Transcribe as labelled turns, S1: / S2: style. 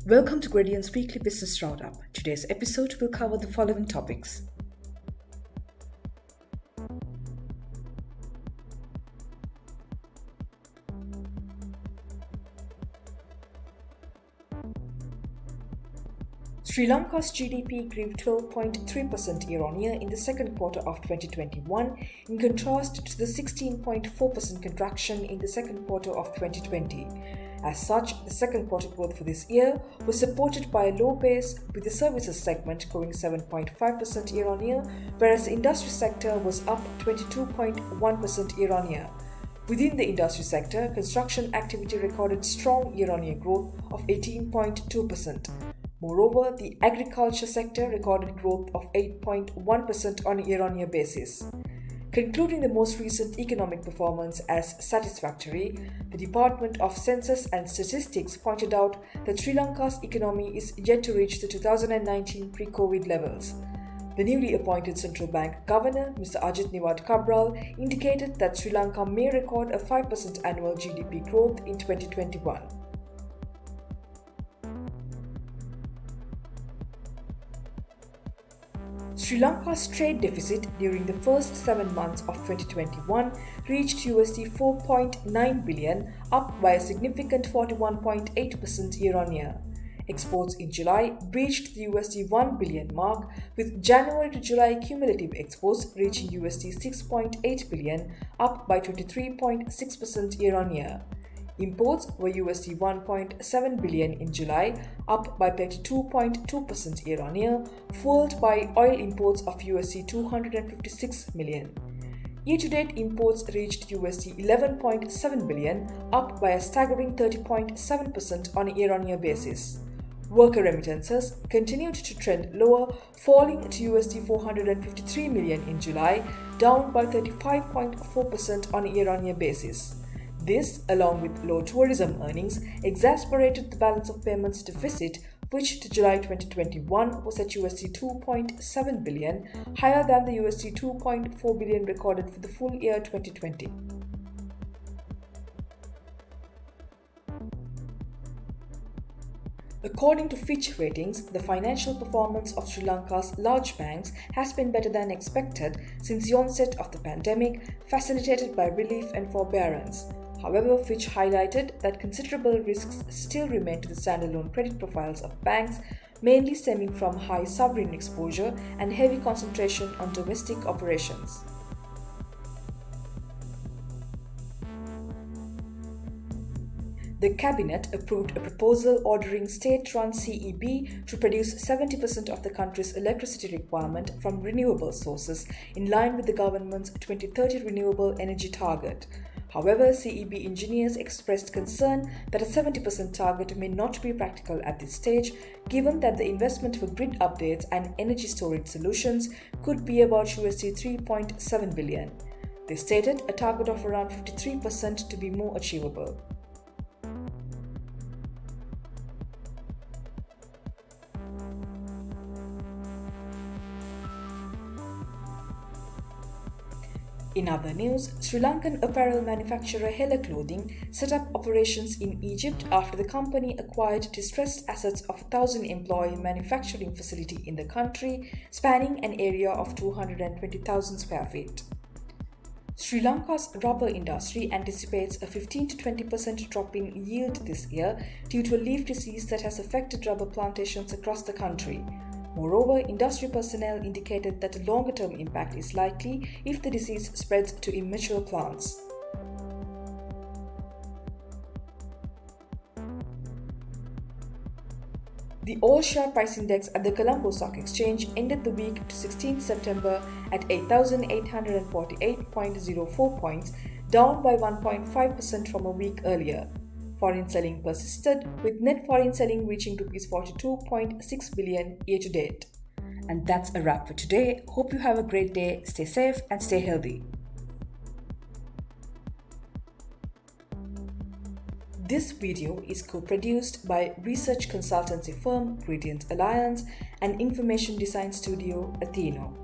S1: Welcome to Gradient's weekly business roundup. Today's episode will cover the following topics. Sri Lanka's GDP grew 12.3% year-on-year in the second quarter of 2021, in contrast to the 16.4% contraction in the second quarter of 2020. As such, the second quarter growth for this year was supported by a low base, with the services segment growing 7.5% year-on-year, whereas the industry sector was up 22.1% year-on-year. Within the industry sector, construction activity recorded strong year-on-year growth of 18.2%. Moreover, the agriculture sector recorded growth of 8.1% on a year-on-year basis. Concluding the most recent economic performance as satisfactory, the Department of Census and Statistics pointed out that Sri Lanka's economy is yet to reach the 2019 pre-COVID levels. The newly appointed central bank governor, Mr. Ajit Niwad Cabral, indicated that Sri Lanka may record a 5% annual GDP growth in 2021. Sri Lanka's trade deficit during the first 7 months of 2021 reached $4.9 billion, up by a significant 41.8% year-on-year. Exports in July breached the $1 billion mark, with January to July cumulative exports reaching $6.8 billion, up by 23.6% year-on-year. Imports were $1.7 billion in July, up by 32.2% year-on-year, fueled by oil imports of $256 million. Year-to-date imports reached $11.7 billion, up by a staggering 30.7% on a year-on-year basis. Worker remittances continued to trend lower, falling to $453 million in July, down by 35.4% on a year-on-year basis. This, along with low tourism earnings, exacerbated the balance of payments deficit, which to July 2021 was at $2.7 billion, higher than the $2.4 billion recorded for the full year 2020. According to Fitch ratings, the financial performance of Sri Lanka's large banks has been better than expected since the onset of the pandemic, facilitated by relief and forbearance. However, Fitch highlighted that considerable risks still remain to the standalone credit profiles of banks, mainly stemming from high sovereign exposure and heavy concentration on domestic operations. The Cabinet approved a proposal ordering state-run CEB to produce 70% of the country's electricity requirement from renewable sources, in line with the government's 2030 renewable energy target. However, CEB engineers expressed concern that a 70% target may not be practical at this stage, given that the investment for grid updates and energy storage solutions could be about $3.7 billion. They stated a target of around 53% to be more achievable. In other news, Sri Lankan apparel manufacturer Hela Clothing set up operations in Egypt after the company acquired distressed assets of a 1,000-employee manufacturing facility in the country, spanning an area of 220,000 square feet. Sri Lanka's rubber industry anticipates a 15 to 20% drop in yield this year due to a leaf disease that has affected rubber plantations across the country. Moreover, industry personnel indicated that a longer-term impact is likely if the disease spreads to immature plants. The all-share price index at the Colombo Stock Exchange ended the week to 16th September at 8,848.04 points, down by 1.5% from a week earlier. Foreign selling persisted, with net foreign selling reaching Rs 42.6 billion year-to-date. And that's a wrap for today. Hope you have a great day, stay safe and stay healthy. This video is co-produced by research consultancy firm Gradient Alliance and information design studio Atheno.